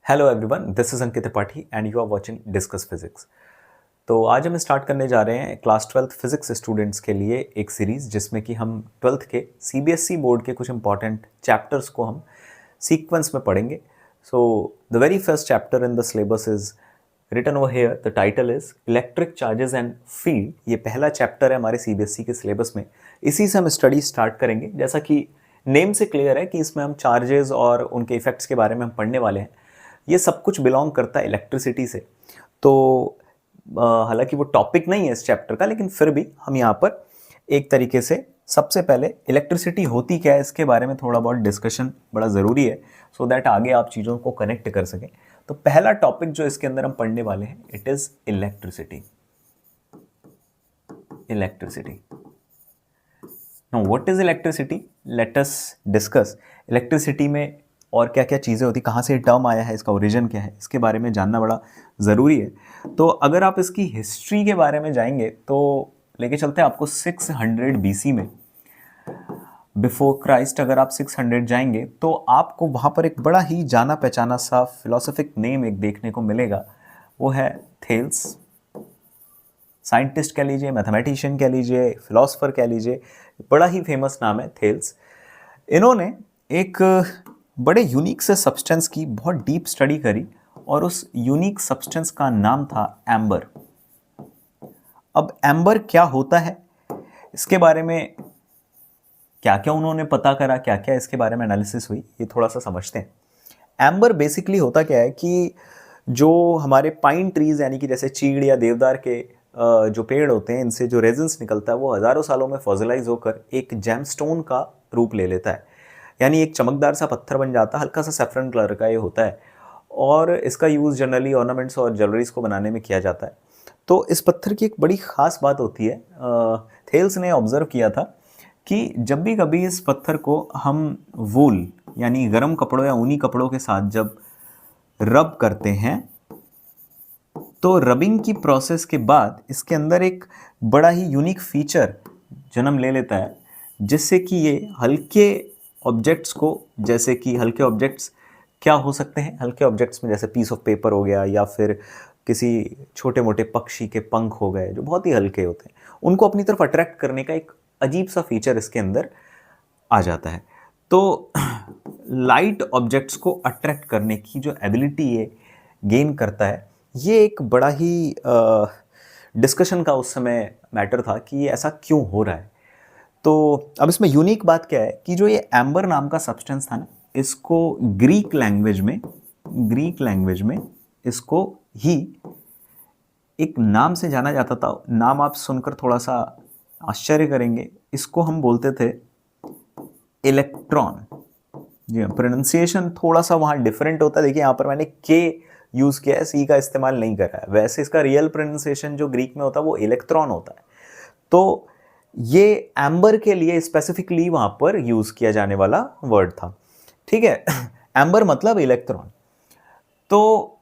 Hello everyone, this is Ankit Tripathi and you are watching Discuss Physics. तो आज हम start करने जा रहे हैं क्लास 12th फिजिक्स स्टूडेंट्स के लिए एक सीरीज़ जिसमें कि हम 12th के सीबीएसई बोर्ड के कुछ इंपॉर्टेंट चैप्टर्स को हम सीक्वेंस में पढ़ेंगे। So the very first chapter in the syllabus is written over here. The title is electric charges and field. ये पहला चैप्टर है हमारे सीबीएसई के सिलेबस में। इसी से हम स्टडी स्टार्ट करेंगे। जैसा कि नेम से क्लियर है कि इसमें हम चार्जेस और उनके इफेक्ट्स के बारे में हम पढ़ने वाले हैं। ये सब कुछ बिलोंग करता है इलेक्ट्रिसिटी से। तो हालांकि वो टॉपिक नहीं है इस चैप्टर का, लेकिन फिर भी हम यहाँ पर एक तरीके से सबसे पहले इलेक्ट्रिसिटी होती क्या है इसके बारे में थोड़ा बहुत डिस्कशन बड़ा ज़रूरी है, सो दैट आगे आप चीज़ों को कनेक्ट कर सकें। तो पहला टॉपिक जो इसके अंदर हम पढ़ने वाले हैं, it is electricity. Electricity. Now what is electricity? Let us discuss. Electricity में और क्या क्या चीज़ें होती, कहाँ से टर्म आया है, इसका ओरिजिन क्या है, इसके बारे में जानना बड़ा ज़रूरी है। तो अगर आप इसकी हिस्ट्री के बारे में जाएंगे तो लेके चलते हैं आपको 600 बीसी में, बिफोर क्राइस्ट। अगर आप 600 जाएंगे तो आपको वहाँ पर एक बड़ा ही जाना पहचाना सा फिलोसफिक नेम एक देखने को मिलेगा, वो है थेल्स। साइंटिस्ट कह लीजिए, मैथमेटिशियन कह लीजिए, फिलोसफर कह लीजिए, बड़ा ही फेमस नाम है थेल्स। इन्होंने एक बड़े यूनिक से सब्सटेंस की बहुत डीप स्टडी करी और उस यूनिक सब्सटेंस का नाम था एम्बर। अब एम्बर क्या होता है, इसके बारे में क्या क्या उन्होंने पता करा, क्या क्या इसके बारे में एनालिसिस हुई, ये थोड़ा सा समझते हैं। एम्बर बेसिकली होता क्या है कि जो हमारे पाइन ट्रीज यानी कि जैसे चीड़ या देवदार के जो पेड़ होते हैं, इनसे जो रेजिन्स निकलता है वो हज़ारों सालों में फॉसिलाइज होकर एक जेमस्टोन का रूप ले लेता है, यानी एक चमकदार सा पत्थर बन जाता है। हल्का सा सैफरन कलर का ये होता है और इसका यूज़ जनरली ऑर्नामेंट्स और ज्वेलरीज को बनाने में किया जाता है। तो इस पत्थर की एक बड़ी ख़ास बात होती है, थेल्स ने ऑब्जर्व किया था कि जब भी कभी इस पत्थर को हम वूल यानी गर्म कपड़ों या ऊनी कपड़ों के साथ जब रब करते हैं तो रबिंग की प्रोसेस के बाद इसके अंदर एक बड़ा ही यूनिक फीचर जन्म ले लेता है, जिससे कि ये हल्के ऑब्जेक्ट्स को, जैसे कि हल्के ऑब्जेक्ट्स क्या हो सकते हैं, हल्के ऑब्जेक्ट्स में जैसे पीस ऑफ पेपर हो गया या फिर किसी छोटे मोटे पक्षी के पंख हो गए जो बहुत ही हल्के होते हैं, उनको अपनी तरफ अट्रैक्ट करने का एक अजीब सा फीचर इसके अंदर आ जाता है। तो लाइट ऑब्जेक्ट्स को अट्रैक्ट करने की जो एबिलिटी ये गेन करता है, ये एक बड़ा ही डिस्कशन का उस समय मैटर था कि ये ऐसा क्यों हो रहा है। तो अब इसमें यूनिक बात क्या है कि जो ये एम्बर नाम का सब्सटेंस था ना, इसको ग्रीक लैंग्वेज में इसको ही एक नाम से जाना जाता था। नाम आप सुनकर थोड़ा सा आश्चर्य करेंगे, इसको हम बोलते थे इलेक्ट्रॉन। जी हाँ, प्रोनाउंसिएशन थोड़ा सा वहाँ डिफरेंट होता है। देखिए यहाँ पर मैंने के यूज़ किया है, सी का इस्तेमाल नहीं करा है। वैसे इसका रियल प्रोनाउंसिएशन जो ग्रीक में होता है वो इलेक्ट्रॉन होता है। तो ये एम्बर के लिए स्पेसिफिकली वहाँ पर यूज़ किया जाने वाला वर्ड था, ठीक है। एम्बर मतलब इलेक्ट्रॉन। तो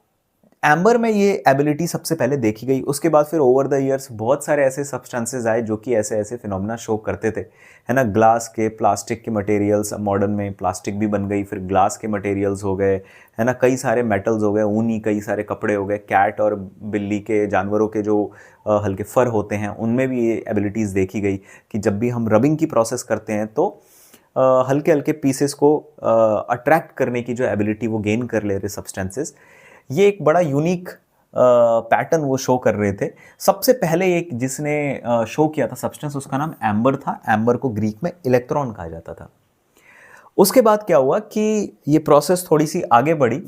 एम्बर में ये एबिलिटी सबसे पहले देखी गई। उसके बाद फिर ओवर द ईयर्स बहुत सारे ऐसे सब्सटेंसेस आए जो कि ऐसे ऐसे फिनोमेना शो करते थे, है ना। ग्लास के, प्लास्टिक के मटेरियल्स, मॉडर्न में प्लास्टिक भी बन गई, फिर ग्लास के मटेरियल्स हो गए, है ना। कई सारे मेटल्स हो गए, ऊनी कई सारे कपड़े हो गए, कैट और बिल्ली के, जानवरों के जो हल्के फर होते हैं, उनमें भी ये एबिलिटीज़ देखी गई कि जब भी हम रबिंग की प्रोसेस करते हैं तो हल्के हल्के पीसेस को अट्रैक्ट करने की जो एबिलिटी वो गेन कर ले रहे सब्सटेंसेस, ये एक बड़ा यूनिक पैटर्न वो शो कर रहे थे। सबसे पहले एक जिसने शो किया था सब्सटेंस, उसका नाम एम्बर था। एम्बर को ग्रीक में इलेक्ट्रॉन कहा जाता था। उसके बाद क्या हुआ कि ये प्रोसेस थोड़ी सी आगे बढ़ी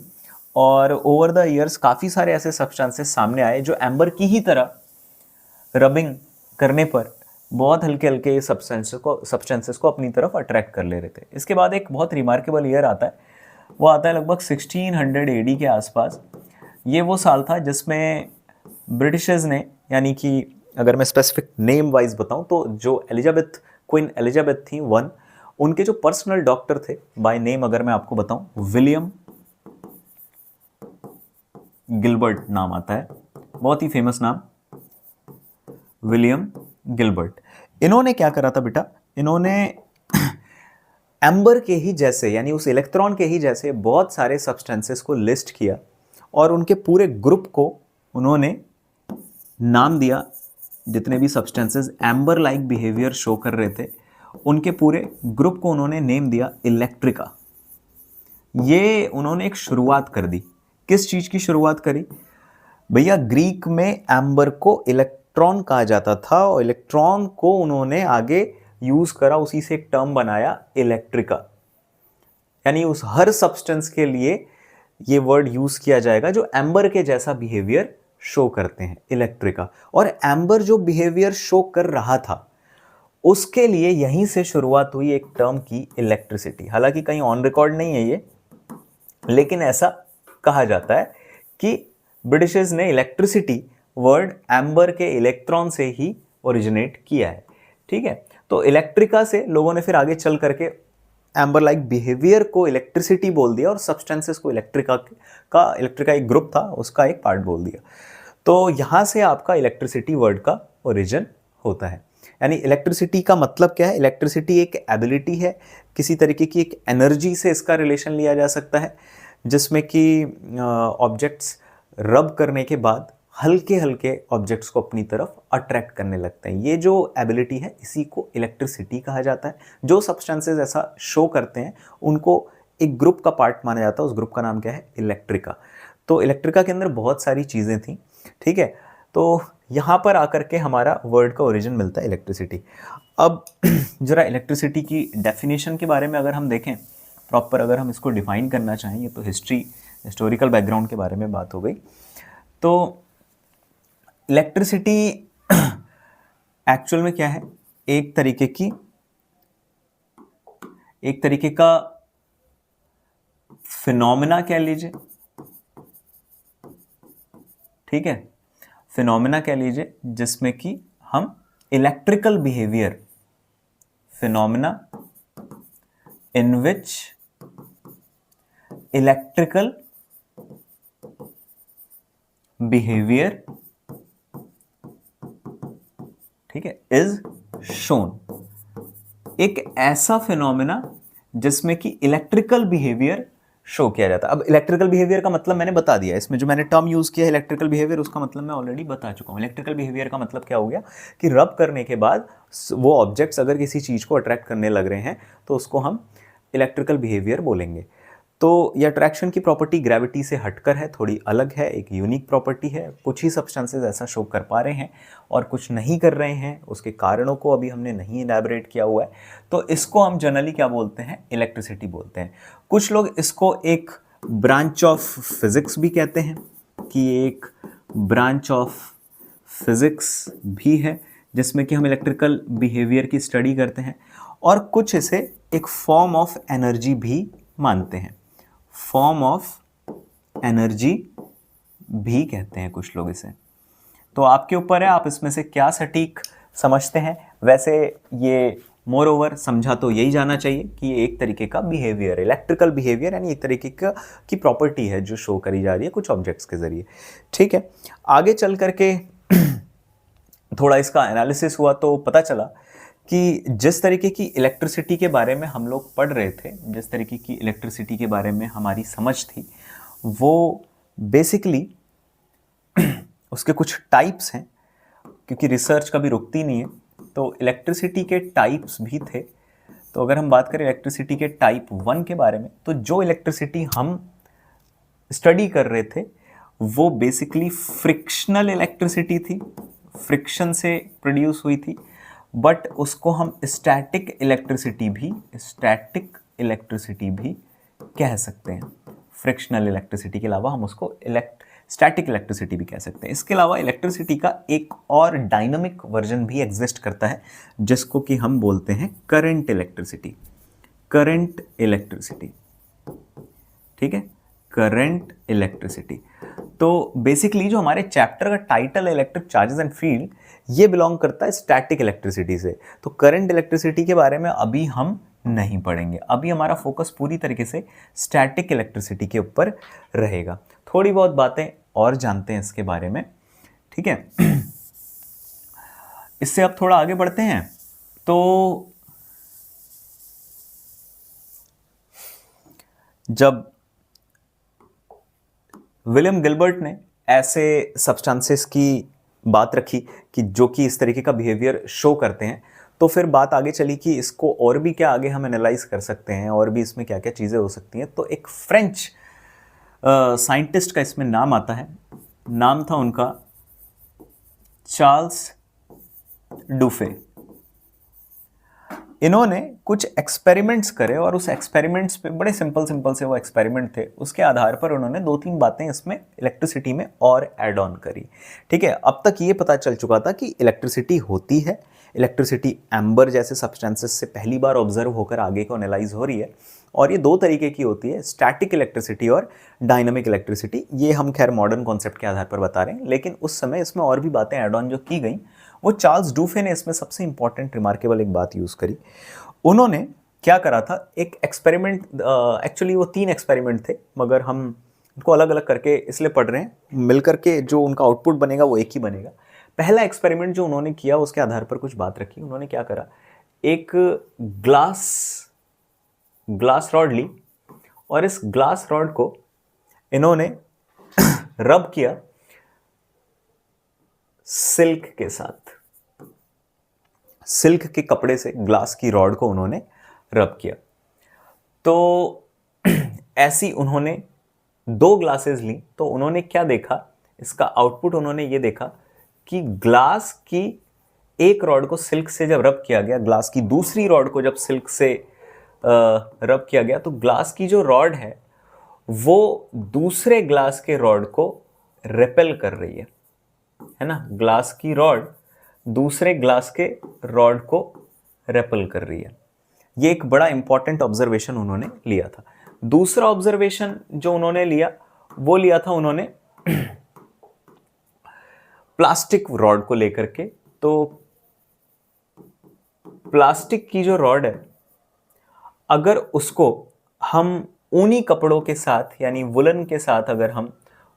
और ओवर द ईयर्स काफ़ी सारे ऐसे सब्सटेंसेस सामने आए जो एम्बर की ही तरह रबिंग करने पर बहुत हल्के हल्के सब्सटेंसेस को अपनी तरफ अट्रैक्ट कर ले रहे थे। इसके बाद एक बहुत रिमार्केबल ईयर आता है, वो आता है लगभग 1600 एडी के आसपास। ये वो साल था जिसमें ब्रिटिशर्स ने, यानी कि अगर मैं स्पेसिफिक नेम वाइज बताऊं तो जो क्वीन एलिजाबेथ थी वन, उनके जो पर्सनल डॉक्टर थे बाय नेम अगर मैं आपको बताऊं, विलियम गिलबर्ट नाम आता है, बहुत ही फेमस नाम, विलियम गिलबर्ट। इन्होंने क्या करा था बेटा, इन्होंने एम्बर के ही जैसे यानी उस इलेक्ट्रॉन के ही जैसे बहुत सारे सब्सटेंसेस को लिस्ट किया और उनके पूरे ग्रुप को उन्होंने नाम दिया। जितने भी substances amber like behaviour show कर रहे थे उनके पूरे ग्रुप को उन्होंने नेम दिया इलेक्ट्रिका। ये उन्होंने एक शुरुआत कर दी। किस चीज की शुरुआत करी भैया? ग्रीक में एम्बर को इलेक्ट्रॉन कहा जाता था और इलेक्ट्रॉन को उन्होंने आगे यूज करा, उसी से एक टर्म बनाया इलेक्ट्रिका। यानी उस हर सब्सटेंस के लिए ये वर्ड यूज किया जाएगा जो एम्बर के जैसा बिहेवियर शो करते हैं, इलेक्ट्रिका। और एम्बर जो बिहेवियर शो कर रहा था उसके लिए यहीं से शुरुआत हुई एक टर्म की, इलेक्ट्रिसिटी। हालांकि कहीं ऑन रिकॉर्ड नहीं है ये, लेकिन ऐसा कहा जाता है कि ब्रिटिशर्स ने इलेक्ट्रिसिटी वर्ड एम्बर के इलेक्ट्रॉन से ही ओरिजिनेट किया है। ठीक है, तो इलेक्ट्रिका से लोगों ने फिर आगे चल करके एम्बर लाइक बिहेवियर को इलेक्ट्रिसिटी बोल दिया और सब्सटेंसेस को इलेक्ट्रिका एक ग्रुप था उसका एक पार्ट बोल दिया। तो यहां से आपका इलेक्ट्रिसिटी वर्ड का ओरिजिन होता है। यानी इलेक्ट्रिसिटी का मतलब क्या है? इलेक्ट्रिसिटी एक एबिलिटी है, किसी तरीके की एक एनर्जी से इसका रिलेशन लिया जा सकता है, जिसमें कि ऑब्जेक्ट्स रब करने के बाद हल्के हल्के ऑब्जेक्ट्स को अपनी तरफ अट्रैक्ट करने लगते हैं। ये जो एबिलिटी है इसी को इलेक्ट्रिसिटी कहा जाता है। जो सब्सटेंसेस ऐसा शो करते हैं उनको एक ग्रुप का पार्ट माना जाता है, उस ग्रुप का नाम क्या है? इलेक्ट्रिका। तो इलेक्ट्रिका के अंदर बहुत सारी चीज़ें थी। ठीक है, तो यहाँ पर आकर के हमारा वर्ड का ओरिजिन मिलता है इलेक्ट्रिसिटी। अब जरा इलेक्ट्रिसिटी की डेफिनेशन के बारे में अगर हम देखें प्रॉपर, अगर हम इसको डिफाइन करना चाहेंगे तो हिस्टोरिकल बैकग्राउंड के बारे में बात हो गई। तो इलेक्ट्रिसिटी एक्चुअल में क्या है? एक तरीके का फिनोमेना कह लीजिए। ठीक है, फिनोमेना कह लीजिए जिसमें कि हम इलेक्ट्रिकल बिहेवियर, फिनोमेना इन विच इलेक्ट्रिकल बिहेवियर, ठीक है, इज शोन। एक ऐसा फिनोमेना जिसमें कि इलेक्ट्रिकल बिहेवियर शो किया जाता है। अब इलेक्ट्रिकल बिहेवियर का मतलब मैंने बता दिया, इसमें जो मैंने टर्म यूज किया है इलेक्ट्रिकल बिहेवियर, उसका मतलब मैं ऑलरेडी बता चुका हूं। इलेक्ट्रिकल बिहेवियर का मतलब क्या हो गया कि रब करने के बाद वो ऑब्जेक्ट्स अगर किसी चीज को अट्रैक्ट करने लग रहे हैं तो उसको हम इलेक्ट्रिकल बिहेवियर बोलेंगे। तो ये अट्रैक्शन की प्रॉपर्टी ग्रेविटी से हटकर है, थोड़ी अलग है, एक यूनिक प्रॉपर्टी है। कुछ ही सब्सटेंसेस ऐसा शो कर पा रहे हैं और कुछ नहीं कर रहे हैं, उसके कारणों को अभी हमने नहीं इलैबोरेट किया हुआ है। तो इसको हम जनरली क्या बोलते हैं? इलेक्ट्रिसिटी बोलते हैं। कुछ लोग इसको एक ब्रांच ऑफ फिजिक्स भी कहते हैं कि एक ब्रांच ऑफ फिजिक्स भी है जिसमें कि हम इलेक्ट्रिकल बिहेवियर की स्टडी करते हैं। और कुछ इसे एक फॉर्म ऑफ एनर्जी भी मानते हैं, फॉर्म ऑफ एनर्जी भी कहते हैं कुछ लोग इसे। तो आपके ऊपर है, आप इसमें से क्या सटीक समझते हैं। वैसे ये मोर ओवर समझा तो यही जाना चाहिए कि ये एक तरीके का बिहेवियर, इलेक्ट्रिकल बिहेवियर यानी एक तरीके की प्रॉपर्टी है जो शो करी जा रही है कुछ ऑब्जेक्ट्स के जरिए। ठीक है, आगे चल करके थोड़ा इसका एनालिसिस हुआ तो पता चला कि जिस तरीके की इलेक्ट्रिसिटी के बारे में हम लोग पढ़ रहे थे, जिस तरीके की इलेक्ट्रिसिटी के बारे में हमारी समझ थी, वो बेसिकली उसके कुछ टाइप्स हैं, क्योंकि रिसर्च कभी रुकती नहीं है। तो इलेक्ट्रिसिटी के टाइप्स भी थे। तो अगर हम बात करें इलेक्ट्रिसिटी के टाइप 1 के बारे में, तो जो इलेक्ट्रिसिटी हम स्टडी कर रहे थे वो बेसिकली फ्रिक्शनल इलेक्ट्रिसिटी थी, फ्रिक्शन से प्रोड्यूस हुई थी। बट उसको हम स्टैटिक इलेक्ट्रिसिटी भी कह सकते हैं। फ्रिक्शनल इलेक्ट्रिसिटी के अलावा हम उसको स्टैटिक इलेक्ट्रिसिटी भी कह सकते हैं। इसके अलावा इलेक्ट्रिसिटी का एक और डायनामिक वर्जन भी एग्जिस्ट करता है जिसको कि हम बोलते हैं करंट इलेक्ट्रिसिटी। करंट इलेक्ट्रिसिटी, ठीक है, करंट इलेक्ट्रिसिटी। तो बेसिकली जो हमारे चैप्टर का टाइटल है इलेक्ट्रिक चार्जेस एंड फील्ड, ये बिलोंग करता है स्टैटिक इलेक्ट्रिसिटी से। तो करंट इलेक्ट्रिसिटी के बारे में अभी हम नहीं पढ़ेंगे, अभी हमारा फोकस पूरी तरीके से स्टैटिक इलेक्ट्रिसिटी के ऊपर रहेगा। थोड़ी बहुत बातें और जानते हैं इसके बारे में, ठीक है। इससे अब थोड़ा आगे बढ़ते हैं। तो जब विलियम गिलबर्ट ने ऐसे सब्सटेंसेस की बात रखी कि जो कि इस तरीके का बिहेवियर शो करते हैं, तो फिर बात आगे चली कि इसको और भी क्या आगे हम एनालाइज कर सकते हैं और भी इसमें क्या क्या चीज़ें हो सकती हैं। तो एक फ्रेंच साइंटिस्ट का इसमें नाम आता है, नाम था उनका चार्ल्स डूफे। इन्होंने कुछ एक्सपेरिमेंट्स करे और उस एक्सपेरिमेंट्स पे बड़े सिंपल से वो एक्सपेरिमेंट थे, उसके आधार पर उन्होंने 2-3 बातें इसमें इलेक्ट्रिसिटी में और ऐड ऑन करी। ठीक है, अब तक ये पता चल चुका था कि इलेक्ट्रिसिटी होती है, इलेक्ट्रिसिटी एम्बर जैसे सब्सटेंसेस से पहली बार ऑब्जर्व होकर आगे को एनालाइज हो रही है, और ये 2 तरीके की होती है, स्टैटिक इलेक्ट्रिसिटी और डायनामिक इलेक्ट्रिसिटी। ये हम खैर मॉडर्न कॉन्सेप्ट के आधार पर बता रहे हैं, लेकिन उस समय इसमें और भी बातें ऐड ऑन जो की गई, वो चार्ल्स डूफे ने इसमें सबसे इंपॉर्टेंट रिमार्केबल एक बात यूज़ करी। उन्होंने क्या करा था, एक एक्सपेरिमेंट, एक्चुअली वो 3 एक्सपेरिमेंट थे, मगर हम उनको अलग अलग करके इसलिए पढ़ रहे हैं, मिलकर के जो उनका आउटपुट बनेगा वो एक ही बनेगा। पहला एक्सपेरिमेंट जो उन्होंने किया उसके आधार पर कुछ बात रखी। उन्होंने क्या करा, एक ग्लास रॉड ली और इस ग्लास रॉड को इन्होंने रब किया सिल्क के साथ, सिल्क के कपड़े से ग्लास की रॉड को उन्होंने रब किया। तो ऐसी उन्होंने 2 ग्लासेस ली, तो उन्होंने क्या देखा, इसका आउटपुट उन्होंने ये देखा कि ग्लास की एक रॉड को सिल्क से जब रब किया गया, ग्लास की दूसरी रॉड को जब सिल्क से रब किया गया, तो ग्लास की जो रॉड है वो दूसरे ग्लास के रॉड को रेपेल कर रही है ना, ग्लास की रॉड दूसरे ग्लास के रॉड को रेपेल कर रही है। ये एक बड़ा इंपॉर्टेंट ऑब्जर्वेशन उन्होंने लिया था। दूसरा ऑब्जर्वेशन जो उन्होंने लिया, वो लिया था उन्होंने प्लास्टिक रॉड को लेकर के। तो प्लास्टिक की जो रॉड है, अगर उसको हम ऊनी कपड़ों के साथ यानी वुलन के साथ अगर हम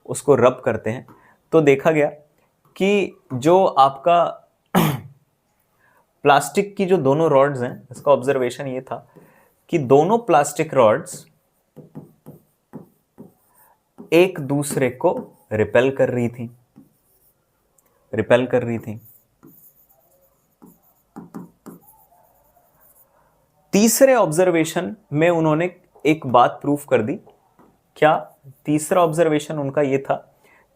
उसको रब करते हैं, तो देखा गया कि जो आपका प्लास्टिक की जो दोनों रॉड्स हैं, इसका ऑब्जर्वेशन ये था कि दोनों प्लास्टिक रॉड्स एक दूसरे को रिपेल कर रही थी। तीसरे ऑब्जर्वेशन में उन्होंने एक बात प्रूफ कर दी। क्या? तीसरा ऑब्जर्वेशन उनका ये था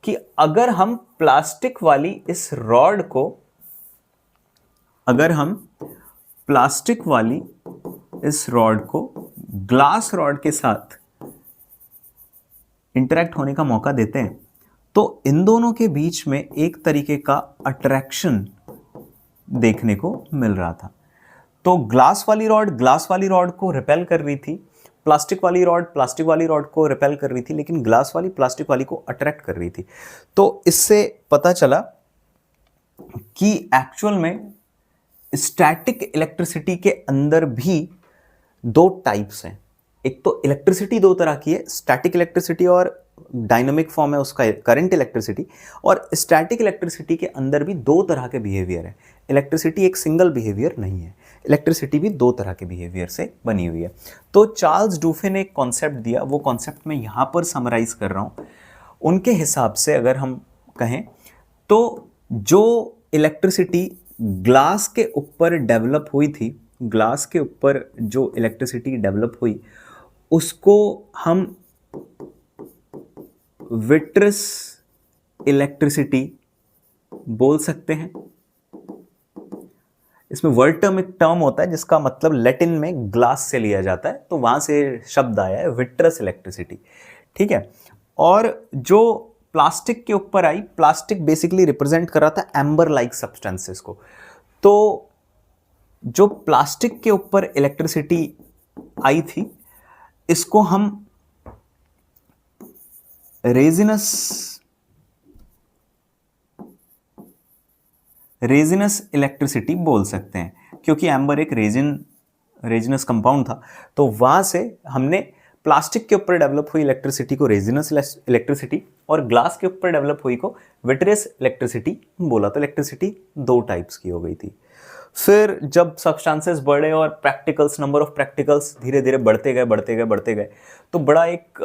कि अगर हम प्लास्टिक वाली इस रॉड को, ग्लास रॉड के साथ इंटरेक्ट होने का मौका देते हैं, तो इन दोनों के बीच में एक तरीके का अट्रैक्शन देखने को मिल रहा था। तो ग्लास वाली रॉड को रिपेल कर रही थी, प्लास्टिक वाली रॉड को रिपेल कर रही थी, लेकिन ग्लास वाली प्लास्टिक वाली को अट्रैक्ट कर रही थी। तो इससे पता चला कि एक्चुअल में स्टैटिक इलेक्ट्रिसिटी के अंदर भी 2 टाइप्स हैं। एक तो इलेक्ट्रिसिटी 2 तरह की है, स्टैटिक इलेक्ट्रिसिटी और डायनामिक फॉर्म है उसका करंट इलेक्ट्रिसिटी। और स्टैटिक इलेक्ट्रिसिटी के अंदर भी 2 तरह के बिहेवियर है। इलेक्ट्रिसिटी एक सिंगल बिहेवियर नहीं है, इलेक्ट्रिसिटी भी 2 तरह के बिहेवियर से बनी हुई है। तो चार्ल्स डूफे ने एक कॉन्सेप्ट दिया, वो कॉन्सेप्ट मैं यहाँ पर समराइज कर रहा हूँ। उनके हिसाब से अगर हम कहें तो जो इलेक्ट्रिसिटी ग्लास के ऊपर डेवलप हुई थी, ग्लास के ऊपर जो इलेक्ट्रिसिटी डेवलप हुई, उसको हम विट्रस इलेक्ट्रिसिटी बोल सकते हैं। इसमें वर्ड टर्म एक टर्म होता है जिसका मतलब लैटिन में ग्लास से लिया जाता है, तो वहां से शब्द आया है विट्रस इलेक्ट्रिसिटी। ठीक है। और जो प्लास्टिक के ऊपर आई, प्लास्टिक बेसिकली रिप्रेजेंट कर रहा था एम्बर लाइक सब्सटेंसेस को। तो जो प्लास्टिक के ऊपर इलेक्ट्रिसिटी आई थी, इसको हम रेजिनस इलेक्ट्रिसिटी बोल सकते हैं, क्योंकि एम्बर एक रेजिनस कंपाउंड था। तो वहां से हमने प्लास्टिक के ऊपर डेवलप हुई इलेक्ट्रिसिटी को रेजिनस इलेक्ट्रिसिटी और ग्लास के ऊपर डेवलप हुई को विट्रियस इलेक्ट्रिसिटी बोला। तो इलेक्ट्रिसिटी 2 टाइप्स की हो गई थी। फिर जब सब्सटेंसेस बढ़े और प्रैक्टिकल्स, नंबर ऑफ प्रैक्टिकल्स धीरे धीरे बढ़ते गए, तो बड़ा एक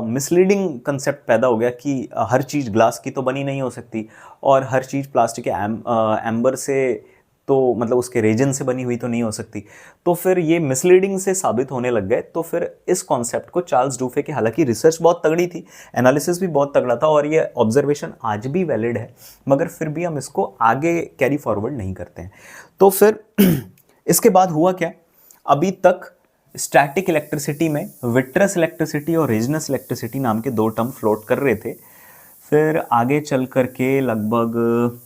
मिसलीडिंग कंसेप्ट पैदा हो गया कि हर चीज़ ग्लास की तो बनी नहीं हो सकती और हर चीज़ प्लास्टिक के एम्बर से, तो मतलब उसके रेजन से बनी हुई तो नहीं हो सकती। तो फिर ये मिसलीडिंग से साबित होने लग गए। तो फिर इस कॉन्सेप्ट को चार्ल्स डूफे के, हालांकि रिसर्च बहुत तगड़ी थी, एनालिसिस भी बहुत तगड़ा था और ये ऑब्जर्वेशन आज भी वैलिड है, मगर फिर भी हम इसको आगे कैरी फॉरवर्ड नहीं करते हैं। तो फिर इसके बाद हुआ क्या, अभी तक स्टैटिक इलेक्ट्रिसिटी में विट्रस इलेक्ट्रिसिटी और रेजनस इलेक्ट्रिसिटी नाम के दो टर्म फ्लोट कर रहे थे। फिर आगे चल करके लगभग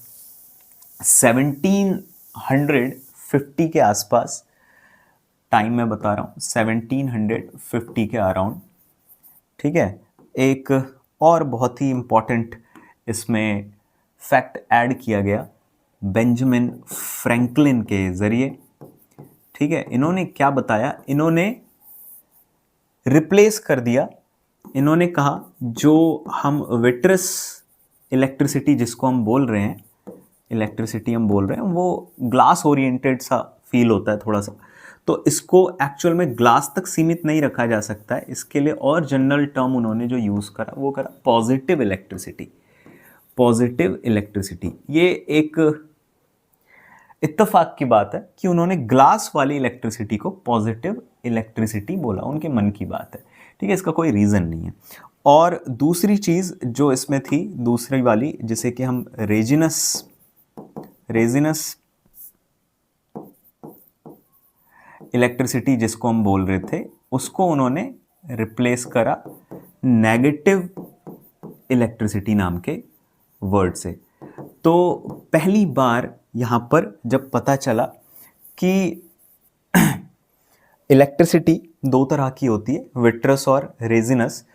1750 के आसपास, टाइम मैं बता रहा हूँ 1750 के अराउंड, ठीक है, एक और बहुत ही इंपॉर्टेंट इसमें फैक्ट ऐड किया गया बेंजामिन फ्रैंकलिन के जरिए। ठीक है, इन्होंने क्या बताया, इन्होंने रिप्लेस कर दिया, इन्होंने कहा जो हम विट्रस इलेक्ट्रिसिटी जिसको हम बोल रहे हैं, इलेक्ट्रिसिटी हम बोल रहे हैं, वो ग्लास ओरिएंटेड सा फील होता है थोड़ा सा, तो इसको एक्चुअल में ग्लास तक सीमित नहीं रखा जा सकता है। इसके लिए और जनरल टर्म उन्होंने जो यूज़ करा वो करा पॉजिटिव इलेक्ट्रिसिटी। पॉजिटिव इलेक्ट्रिसिटी, ये एक इत्तेफाक की बात है कि उन्होंने ग्लास वाली इलेक्ट्रिसिटी को पॉजिटिव इलेक्ट्रिसिटी बोला, उनके मन की बात है, ठीक है, इसका कोई रीज़न नहीं है। और दूसरी चीज़ जो इसमें थी, दूसरी वाली जिसे कि हम रेजिनस इलेक्ट्रिसिटी जिसको हम बोल रहे थे, उसको उन्होंने रिप्लेस करा नेगेटिव इलेक्ट्रिसिटी नाम के वर्ड से। तो पहली बार यहाँ पर जब पता चला कि इलेक्ट्रिसिटी दो तरह की होती है, विट्रस और रेजिनस,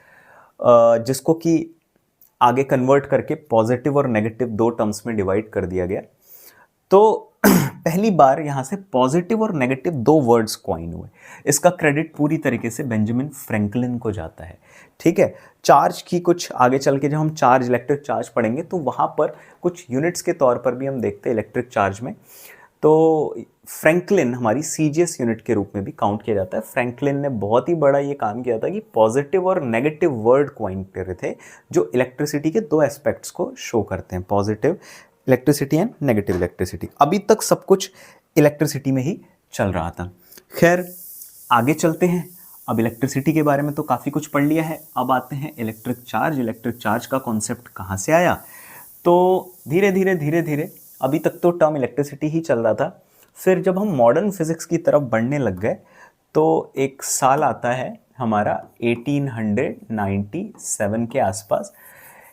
जिसको कि आगे कन्वर्ट करके पॉजिटिव और नेगेटिव दो टर्म्स में डिवाइड कर दिया गया। तो पहली बार यहाँ से पॉजिटिव और नेगेटिव दो वर्ड्स कॉइन हुए। इसका क्रेडिट पूरी तरीके से बेंजामिन फ्रैंकलिन को जाता है। ठीक है, चार्ज की कुछ आगे चल के जब हम चार्ज, इलेक्ट्रिक चार्ज पढ़ेंगे तो वहाँ पर कुछ यूनिट्स के तौर पर भी हम देखते हैं इलेक्ट्रिक चार्ज में। तो फ्रैंकलिन हमारी सीजीएस यूनिट के रूप में भी काउंट किया जाता है। फ्रैंकलिन ने बहुत ही बड़ा ये काम किया था कि पॉजिटिव और नेगेटिव वर्ड कॉइन कर रहे थे जो इलेक्ट्रिसिटी के दो एस्पेक्ट्स को शो करते हैं, positive electricity and negative electricity. अभी तक सब कुछ इलेक्ट्रिसिटी में ही चल रहा था। खैर आगे चलते हैं, अब इलेक्ट्रिसिटी के बारे में तो काफ़ी कुछ पढ़ लिया है, अब आते हैं इलेक्ट्रिक चार्ज। इलेक्ट्रिक चार्ज का कॉन्सेप्ट कहाँ से आया? तो धीरे धीरे अभी तक तो टर्म इलेक्ट्रिसिटी ही चल रहा था। फिर जब हम मॉडर्न फिजिक्स की तरफ बढ़ने लग गए तो एक साल आता है हमारा 1897 के आसपास।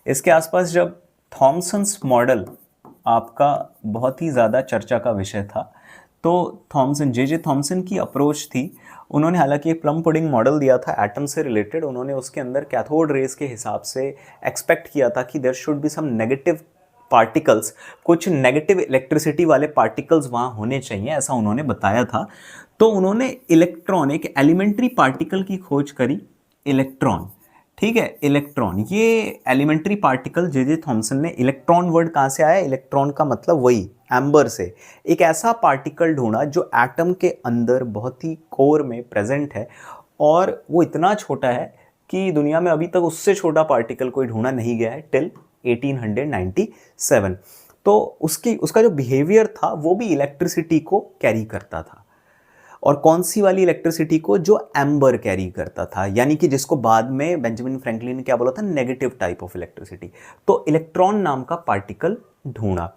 इसके आसपास जब थॉमसन्स मॉडल आपका बहुत ही ज़्यादा चर्चा का विषय था, तो थॉमसन, जे थॉमसन की अप्रोच थी। उन्होंने हालांकि एक प्लम पुडिंग मॉडल दिया था एटम से रिलेटेड। उन्होंने उसके अंदर कैथोड रेज के हिसाब से एक्सपेक्ट किया था कि there should be some negative particles, कुछ नेगेटिव इलेक्ट्रिसिटी वाले पार्टिकल्स वहाँ होने चाहिए, ऐसा उन्होंने बताया था। तो उन्होंने इलेक्ट्रॉन, एक एलिमेंट्री पार्टिकल की खोज करी, इलेक्ट्रॉन। ठीक है, इलेक्ट्रॉन, ये एलिमेंट्री पार्टिकल जे थॉमसन ने, इलेक्ट्रॉन वर्ड कहाँ से आया? इलेक्ट्रॉन का मतलब वही एम्बर से। एक ऐसा पार्टिकल ढूंढा जो एटम के अंदर बहुत ही कोर में प्रेजेंट है और वो इतना छोटा है कि दुनिया में अभी तक उससे छोटा पार्टिकल कोई ढूंढा नहीं गया है टिल 1897। तो उसका जो बिहेवियर था वो भी इलेक्ट्रिसिटी को कैरी करता था। और कौन सी वाली इलेक्ट्रिसिटी को? जो एम्बर कैरी करता था, यानी कि जिसको बाद में बेंजामिन फ्रैंकलिन ने क्या बोला था? Negative type of electricity. तो इलेक्ट्रॉन नाम का पार्टिकल ढूंढा।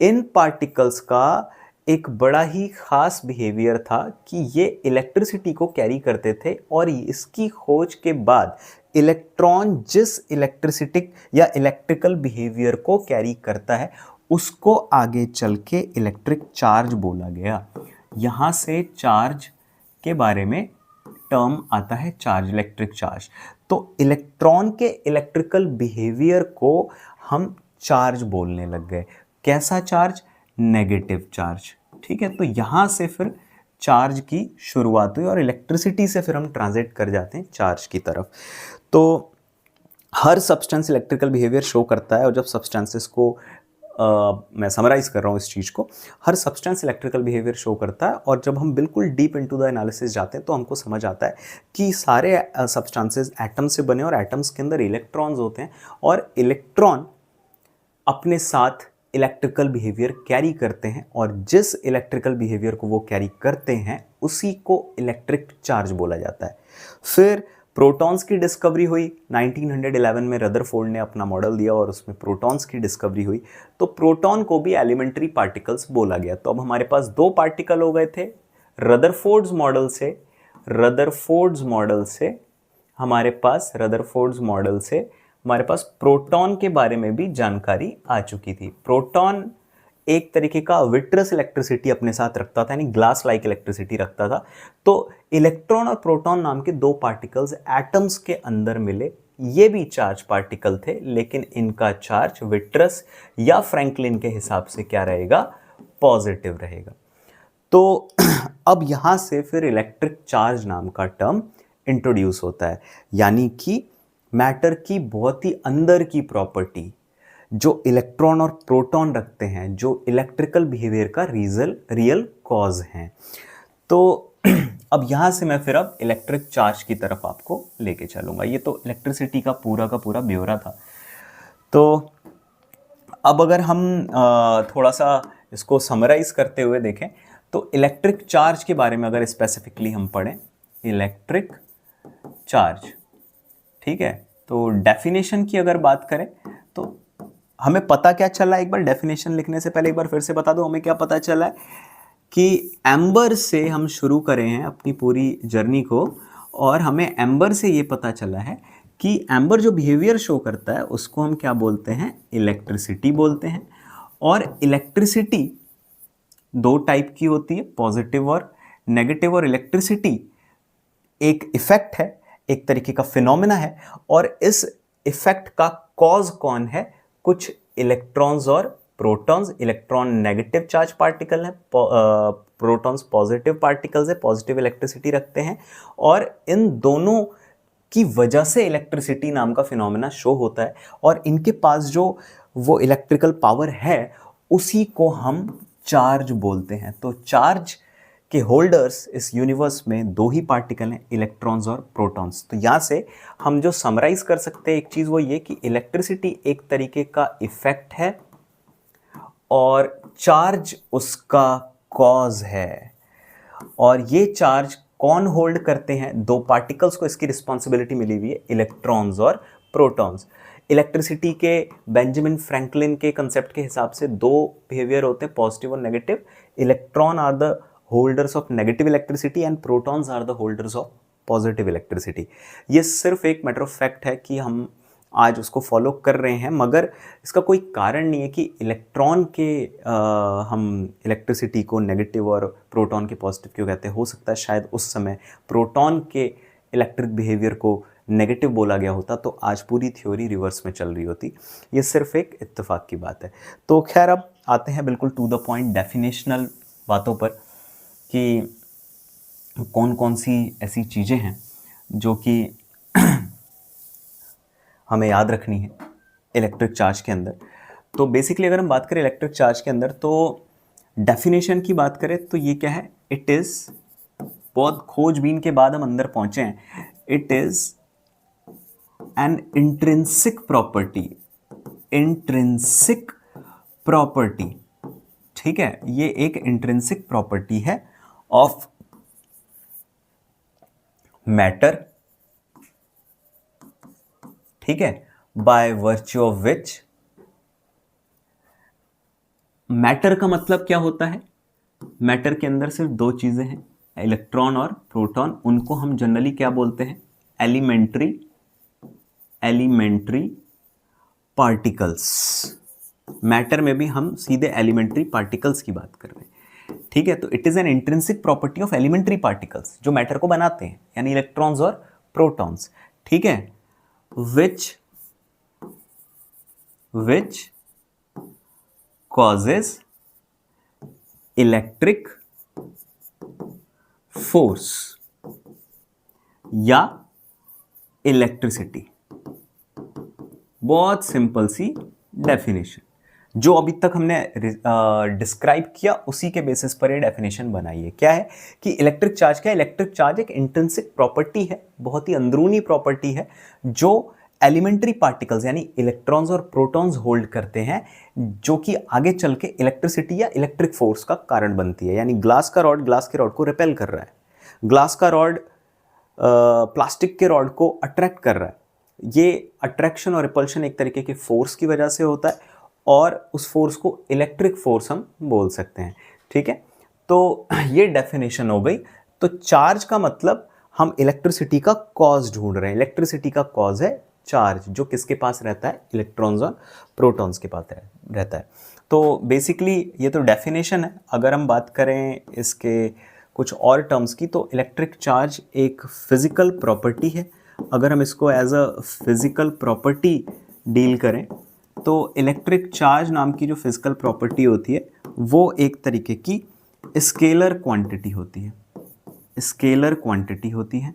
इन पार्टिकल्स का एक बड़ा ही खास बिहेवियर था कि ये इलेक्ट्रिसिटी को कैरी करते थे और इसकी खोज के बाद इलेक्ट्रॉन जिस इलेक्ट्रिसिटिक या इलेक्ट्रिकल बिहेवियर को कैरी करता है उसको आगे चल के इलेक्ट्रिक चार्ज बोला गया। यहाँ से चार्ज के बारे में टर्म आता है चार्ज, इलेक्ट्रिक चार्ज। तो इलेक्ट्रॉन के इलेक्ट्रिकल बिहेवियर को हम चार्ज बोलने लग गए। कैसा चार्ज? Negative charge. ठीक है, तो यहाँ से फिर चार्ज की शुरुआत हुई और इलेक्ट्रिसिटी से फिर हम ट्रांजिट कर जाते हैं चार्ज की तरफ। तो हर सब्सटेंस इलेक्ट्रिकल बिहेवियर शो करता है और जब सब्सटेंसेस को मैं समराइज कर रहा हूँ इस चीज़ को, हर सब्सटेंस इलेक्ट्रिकल बिहेवियर शो करता है। और जब हम बिल्कुल डीप इनटू द एनालिसिस जाते हैं तो हमको समझ आता है कि सारे सब्सटेंसेस एटम से बने और एटम्स के अंदर इलेक्ट्रॉन्स होते हैं और इलेक्ट्रॉन अपने साथ इलेक्ट्रिकल बिहेवियर कैरी करते हैं और जिस इलेक्ट्रिकल बिहेवियर को वो कैरी करते हैं उसी को इलेक्ट्रिक चार्ज बोला जाता है। फिर प्रोटॉन्स की डिस्कवरी हुई 1911 में, रदरफोर्ड ने अपना मॉडल दिया और उसमें प्रोटॉन्स की डिस्कवरी हुई, तो प्रोटॉन को भी एलिमेंट्री पार्टिकल्स बोला गया। तो अब हमारे पास दो पार्टिकल हो गए थे। रदरफोर्ड्स मॉडल से हमारे पास प्रोटॉन के बारे में भी जानकारी आ चुकी थी। प्रोटॉन एक तरीके का विट्रस इलेक्ट्रिसिटी अपने साथ रखता था, यानी ग्लास लाइक इलेक्ट्रिसिटी रखता था। तो इलेक्ट्रॉन और प्रोटॉन नाम के दो पार्टिकल्स एटम्स के अंदर मिले, ये भी चार्ज पार्टिकल थे, लेकिन इनका चार्ज विट्रस या फ्रैंकलिन के हिसाब से क्या रहेगा, पॉजिटिव रहेगा। तो अब यहां से फिर इलेक्ट्रिक चार्ज नाम का टर्म इंट्रोड्यूस होता है, यानी कि मैटर की बहुत ही अंदर की प्रॉपर्टी जो इलेक्ट्रॉन और प्रोटॉन रखते हैं, जो इलेक्ट्रिकल बिहेवियर का रियल कॉज हैं। तो अब यहाँ से मैं फिर अब इलेक्ट्रिक चार्ज की तरफ आपको लेके चलूँगा। ये तो इलेक्ट्रिसिटी का पूरा ब्यौरा था। तो अब अगर हम थोड़ा सा इसको समराइज करते हुए देखें तो इलेक्ट्रिक चार्ज के बारे में अगर स्पेसिफिकली हम पढ़ें, इलेक्ट्रिक चार्ज, ठीक है, तो डेफिनेशन की अगर बात करें तो हमें पता क्या चला, एक बार डेफिनेशन लिखने से पहले एक बार फिर से बता दो हमें क्या पता चला है कि एम्बर से हम शुरू करें हैं अपनी पूरी जर्नी को, और हमें एम्बर से ये पता चला है कि एम्बर जो बिहेवियर शो करता है उसको हम क्या बोलते हैं, इलेक्ट्रिसिटी बोलते हैं। और इलेक्ट्रिसिटी दो टाइप की होती है, पॉजिटिव और नेगेटिव। और इलेक्ट्रिसिटी एक इफेक्ट है, एक तरीके का फिनोमेना है, और इस इफेक्ट का कॉज कौन है, कुछ इलेक्ट्रॉन्स और protons. Electron negative charge particle है, प्रोटॉन्स पॉजिटिव पार्टिकल्स है, पॉजिटिव इलेक्ट्रिसिटी रखते हैं, और इन दोनों की वजह से इलेक्ट्रिसिटी नाम का फिनोमेना शो होता है। और इनके पास जो वो इलेक्ट्रिकल पावर है उसी को हम चार्ज बोलते हैं। तो चार्ज के होल्डर्स इस यूनिवर्स में दो ही पार्टिकल हैं, इलेक्ट्रॉन्स और प्रोटॉन्स। तो यहाँ से हम जो समराइज कर सकते हैं एक चीज़ वो ये कि इलेक्ट्रिसिटी एक तरीके का इफेक्ट है और चार्ज उसका कॉज है। और ये चार्ज कौन होल्ड करते हैं, दो पार्टिकल्स को इसकी रिस्पॉन्सिबिलिटी मिली हुई है, इलेक्ट्रॉन्स और प्रोटॉन्स। इलेक्ट्रिसिटी के बेंजामिन फ्रैंकलिन के कंसेप्ट के हिसाब से दो बिहेवियर होते हैं, पॉजिटिव और negative. Electron are the holders of negative electricity and protons are the holders of positive electricity. ये सिर्फ एक मैटर ऑफ फैक्ट है कि हम आज उसको फॉलो कर रहे हैं, मगर इसका कोई कारण नहीं है कि इलेक्ट्रॉन के हम इलेक्ट्रिसिटी को नेगेटिव और प्रोटॉन के पॉजिटिव क्यों कहते हैं। हो सकता है शायद उस समय प्रोटॉन के इलेक्ट्रिक बिहेवियर को नेगेटिव बोला गया होता तो आज पूरी थ्योरी रिवर्स में चल रही होती। ये सिर्फ एक इत्तेफाक की बात है। तो खैर अब आते हैं बिल्कुल टू द पॉइंट डेफिनेशनल बातों पर कि कौन कौन सी ऐसी चीज़ें हैं जो कि हमें याद रखनी है इलेक्ट्रिक चार्ज के अंदर। तो बेसिकली अगर हम बात करें इलेक्ट्रिक चार्ज के अंदर तो डेफिनेशन की बात करें तो ये क्या है, इट इज़, बहुत खोजबीन के बाद हम अंदर पहुंचे हैं, it is an intrinsic property, intrinsic property, ठीक है, ये एक इंट्रिंसिक प्रॉपर्टी है ऑफ मैटर, ठीक है, by virtue of which, matter का मतलब क्या होता है, मैटर के अंदर सिर्फ दो चीजें हैं, इलेक्ट्रॉन और प्रोटॉन, उनको हम जनरली क्या बोलते हैं, एलिमेंट्री पार्टिकल्स। मैटर में भी हम सीधे एलिमेंट्री पार्टिकल्स की बात कर रहे हैं, ठीक है। तो it is an intrinsic property of elementary particles जो मैटर को बनाते हैं, यानी इलेक्ट्रॉन्स और प्रोटॉन्स, ठीक है, which causes electric force या इलेक्ट्रिसिटी। बहुत सिंपल सी डेफिनेशन। जो अभी तक हमने डिस्क्राइब किया उसी के बेसिस पर ये डेफिनेशन बनाई है। क्या है कि इलेक्ट्रिक चार्ज क्या है? इलेक्ट्रिक चार्ज एक इंट्रिंसिक प्रॉपर्टी है, बहुत ही अंदरूनी प्रॉपर्टी है, जो एलिमेंट्री पार्टिकल्स यानी इलेक्ट्रॉन्स और प्रोटॉन्स होल्ड करते हैं, जो कि आगे चल के इलेक्ट्रिसिटी या इलेक्ट्रिक फोर्स का कारण बनती है। यानी ग्लास का रॉड ग्लास के रॉड को रिपेल कर रहा है, ग्लास का रॉड प्लास्टिक के रॉड को अट्रैक्ट कर रहा है। ये अट्रैक्शन और रिपल्शन एक तरीके के फोर्स की वजह से होता है, और उस फोर्स को इलेक्ट्रिक फोर्स हम बोल सकते हैं। ठीक है, तो ये डेफिनेशन हो गई। तो चार्ज का मतलब हम इलेक्ट्रिसिटी का कॉज ढूंढ रहे हैं। इलेक्ट्रिसिटी का कॉज है चार्ज, जो किसके पास रहता है? इलेक्ट्रॉन्स और प्रोटॉन्स के पास रहता है। तो बेसिकली ये तो डेफिनेशन है। अगर हम बात करें इसके कुछ और टर्म्स की, तो इलेक्ट्रिक चार्ज एक फिजिकल प्रॉपर्टी है। अगर हम इसको as a physical property deal करें, तो इलेक्ट्रिक चार्ज नाम की जो फिजिकल प्रॉपर्टी होती है वो एक तरीके की स्केलर क्वांटिटी होती है। स्केलर क्वांटिटी होती है,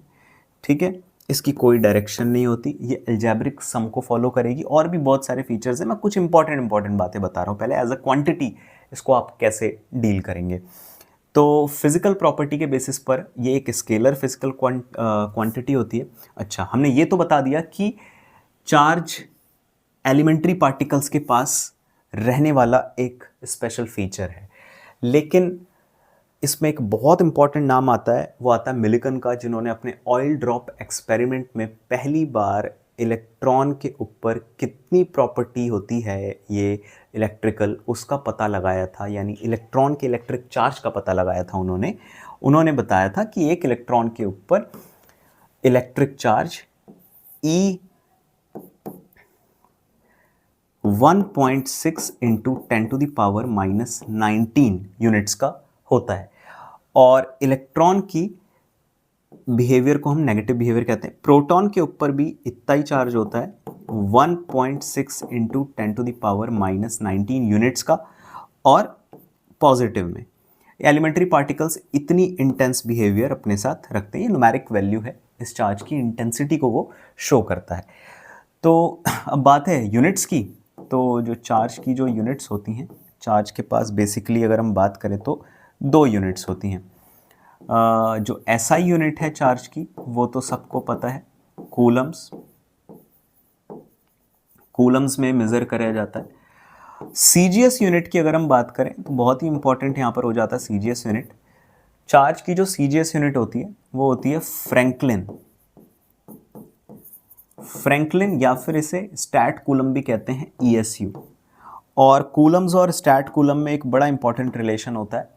ठीक है। इसकी कोई डायरेक्शन नहीं होती, ये अलजेब्रिक सम को फॉलो करेगी, और भी बहुत सारे फीचर्स हैं। मैं कुछ इंपॉर्टेंट बातें बता रहा हूँ। पहले एज अ क्वांटिटी इसको आप कैसे डील करेंगे। तो फिजिकल प्रॉपर्टी के बेसिस पर ये एक स्केलर फिजिकल क्वांटिटी होती है। अच्छा, हमने ये तो बता दिया कि चार्ज एलिमेंट्री पार्टिकल्स के पास रहने वाला एक स्पेशल फीचर है, लेकिन इसमें एक बहुत इंपॉर्टेंट नाम आता है, वो आता है मिलिकन का, जिन्होंने अपने ऑयल ड्रॉप एक्सपेरिमेंट में पहली बार इलेक्ट्रॉन के ऊपर कितनी प्रॉपर्टी होती है ये इलेक्ट्रिकल, उसका पता लगाया था। यानी इलेक्ट्रॉन के इलेक्ट्रिक चार्ज का पता लगाया था उन्होंने बताया था कि एक इलेक्ट्रॉन के ऊपर electric charge E 1.6 into 10⁻⁻19 units का होता है। और इलेक्ट्रॉन की बिहेवियर को हम नेगेटिव बिहेवियर कहते हैं। प्रोटॉन के ऊपर भी इतना ही चार्ज होता है, 1.6 इंटू 10⁻⁻19 यूनिट्स का। और पॉजिटिव में एलिमेंट्री पार्टिकल्स इतनी इंटेंस बिहेवियर अपने साथ रखते हैं। ये न्यूमेरिक वैल्यू है, इस चार्ज की इंटेंसिटी को वो शो करता है। तो अब बात है यूनिट्स की। तो जो चार्ज की जो यूनिट्स होती हैं, चार्ज के पास बेसिकली अगर हम बात करें तो 2 यूनिट्स होती हैं। जो एसआई यूनिट है चार्ज की, वो तो सबको पता है, कूलम्स। कूलम्स में मेजर कराया जाता है। सीजीएस यूनिट की अगर हम बात करें तो बहुत ही इंपॉर्टेंट यहाँ पर हो जाता है सीजीएस यूनिट। चार्ज की जो सीजीएस यूनिट होती है वो होती है फ्रैंकलिन। फ्रैंकलिन या फिर इसे स्टैट कूलम भी कहते हैं, ESU। और कूलम्स और स्टैट कूलम में एक बड़ा इंपॉर्टेंट रिलेशन होता है।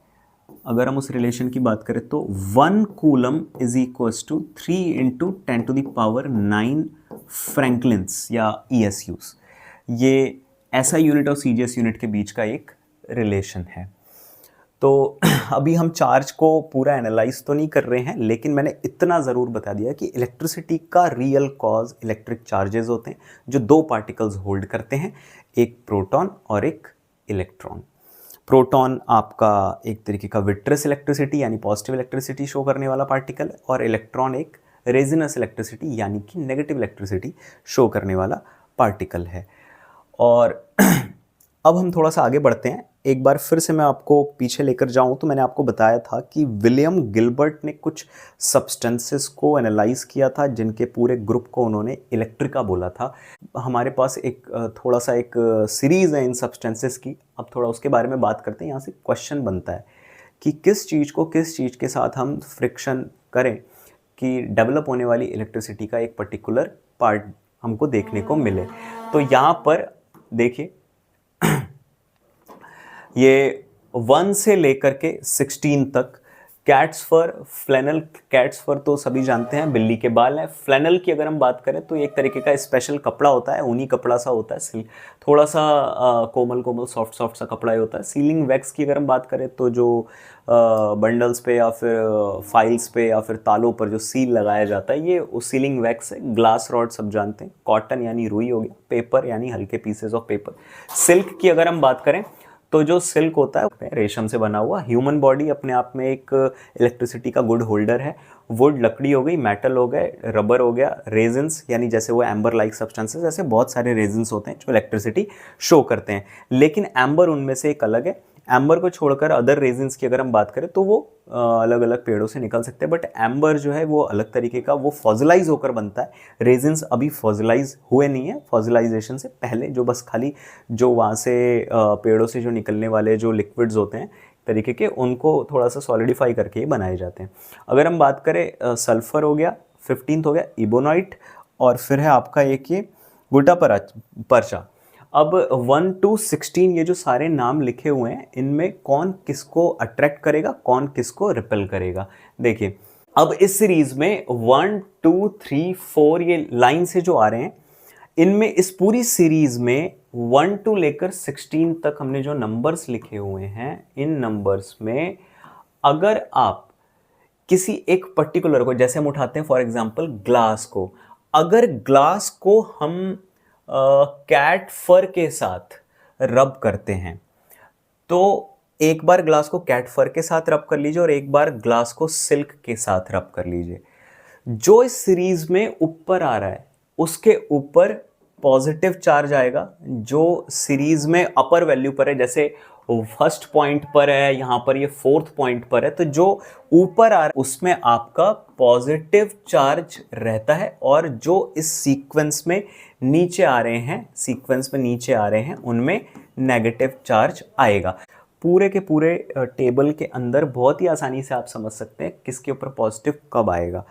अगर हम उस रिलेशन की बात करें तो 1 coulomb is equals to 3 into 10⁻⁹ franklins या ESUs। ये ऐसा यूनिट और सीजीएस यूनिट के बीच का एक रिलेशन है। तो अभी हम चार्ज को पूरा एनालाइज तो नहीं कर रहे हैं, लेकिन मैंने इतना ज़रूर बता दिया कि इलेक्ट्रिसिटी का रियल कॉज इलेक्ट्रिक चार्जेस होते हैं, जो 2 पार्टिकल्स होल्ड करते हैं, एक प्रोटॉन और एक इलेक्ट्रॉन। प्रोटॉन आपका एक तरीके का विट्रस इलेक्ट्रिसिटी यानी पॉजिटिव इलेक्ट्रिसिटी शो करने वाला पार्टिकल है, और इलेक्ट्रॉन एक रेजिनस इलेक्ट्रिसिटी यानी कि नेगेटिव इलेक्ट्रिसिटी शो करने वाला पार्टिकल है। और अब हम थोड़ा सा आगे बढ़ते हैं। एक बार फिर से मैं आपको पीछे लेकर जाऊं तो मैंने आपको बताया था कि विलियम गिलबर्ट ने कुछ सब्सटेंसेस को एनालाइज किया था, जिनके पूरे ग्रुप को उन्होंने इलेक्ट्रिका बोला था। हमारे पास एक थोड़ा सा एक सीरीज़ है इन सब्सटेंसेस की। अब थोड़ा उसके बारे में बात करते हैं। यहाँ से क्वेश्चन बनता है कि किस चीज़ को किस चीज़ के साथ हम फ्रिक्शन करें कि डेवलप होने वाली इलेक्ट्रिसिटी का एक पर्टिकुलर पार्ट हमको देखने को मिले। तो यहाँ पर देखिए, ये 1 से लेकर के 16 तक कैट्स फर, फ्लैनल। कैट्स फर तो सभी जानते हैं, बिल्ली के बाल हैं। फ्लैनल की अगर हम बात करें तो एक तरीके का स्पेशल कपड़ा होता है, ऊनी कपड़ा सा होता है, थोड़ा सा कोमल कोमल सॉफ्ट सा कपड़ा ही होता है। सीलिंग वैक्स की अगर हम बात करें तो जो बंडल्स पे या फिर फाइल्स पे या फिर तालों पर जो सील लगाया जाता है, ये उस सीलिंग वैक्स है। ग्लास रॉड सब जानते हैं। कॉटन यानी रुई हो गया, पेपर यानी हल्के पीसेस ऑफ पेपर। सिल्क की अगर हम बात करें तो जो सिल्क होता है रेशम से बना हुआ, ह्यूमन बॉडी अपने आप में एक इलेक्ट्रिसिटी का गुड होल्डर है। वुड लकड़ी हो गई, मेटल हो गए, रबर हो गया, रेजिन्स यानी जैसे वो एम्बर लाइक सब्सटेंसेस, ऐसे बहुत सारे रेजिन्स होते हैं जो इलेक्ट्रिसिटी शो करते हैं। लेकिन एम्बर उनमें से एक अलग है। एम्बर को छोड़कर अदर रेजिन्स की अगर हम बात करें तो वो अलग अलग पेड़ों से निकल सकते हैं, बट एम्बर जो है वो अलग तरीके का, वो फॉसिलाइज होकर बनता है। रेजिन्स अभी फॉसिलाइज हुए नहीं है, फॉसिलाइजेशन से पहले जो बस खाली जो वहाँ से पेड़ों से जो निकलने वाले जो लिक्विड्स होते हैं तरीके के, उनको थोड़ा सा सॉलिडिफाई करके ही बनाए जाते हैं। अगर हम बात करें सल्फर हो गया, 15th हो गया इबोनाइट, और फिर है आपका एक ये गुटा परचा। अब 1 to 16 ये जो सारे नाम लिखे हुए हैं, इनमें कौन किसको अट्रैक्ट करेगा, कौन किसको रिपेल करेगा। देखिए अब इस सीरीज में 1 2 3 4 ये लाइन से जो आ रहे हैं, इनमें इस पूरी सीरीज में 1 to लेकर 16 तक हमने जो नंबर्स लिखे हुए हैं, इन नंबर्स में अगर आप किसी एक पर्टिकुलर को, जैसे हम उठाते हैं फॉर एग्जांपल ग्लास को, अगर ग्लास को हम कैट फर के साथ रब करते हैं, तो एक बार ग्लास को कैट फर के साथ रब कर लीजिए और एक बार ग्लास को सिल्क के साथ रब कर लीजिए। जो इस सीरीज में ऊपर आ रहा है उसके ऊपर पॉजिटिव चार्ज आएगा, जो सीरीज में अपर वैल्यू पर है, जैसे फर्स्ट पॉइंट पर है, यहां पर ये 4th पॉइंट पर है, तो जो ऊपर आ रहा है उसमें आपका पॉजिटिव चार्ज रहता है, और जो इस सीक्वेंस में नीचे आ रहे हैं, सीक्वेंस में नीचे आ रहे हैं, उनमें नेगेटिव चार्ज आएगा। पूरे के पूरे टेबल के अंदर बहुत ही आसानी से आप समझ सकते हैं किसके ऊपर पॉजिटिव कब आएगा।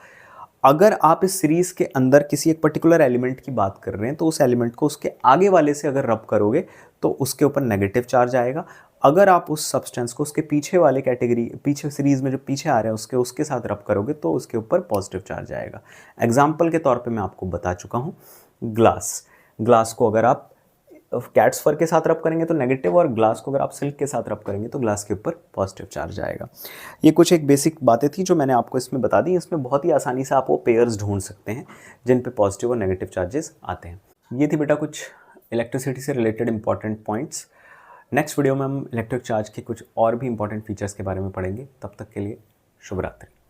अगर आप इस सीरीज के अंदर किसी एक पर्टिकुलर एलिमेंट की बात कर रहे हैं, तो उस एलिमेंट को उसके आगे वाले से अगर रब करोगे तो उसके ऊपर नेगेटिव चार्ज आएगा। अगर आप उस सब्सटेंस को उसके पीछे वाले कैटेगरी, पीछे सीरीज में जो पीछे आ रहे हैं उसके साथ रब करोगे तो उसके ऊपर पॉजिटिव चार्ज आएगा। एग्जाम्पल के तौर पे मैं आपको बता चुका हूँ, ग्लास को अगर आप कैट्स फर के साथ रब करेंगे तो नेगेटिव, और ग्लास को अगर आप सिल्क के साथ रब करेंगे तो ग्लास के ऊपर पॉजिटिव चार्ज आएगा। ये कुछ एक बेसिक बातें थी जो मैंने आपको इसमें बता दी। इसमें बहुत ही आसानी से आप वो पेयर्स ढूंढ सकते हैं जिन पे पॉजिटिव और नेगेटिव चार्जेस आते हैं। ये थी बेटा कुछ इलेक्ट्रिसिटी से related important points. Next video में हम इलेक्ट्रिक चार्ज के कुछ और भी इंपॉर्टेंट फीचर्स के बारे में पढ़ेंगे। तब तक के लिए शुभ रात्रि।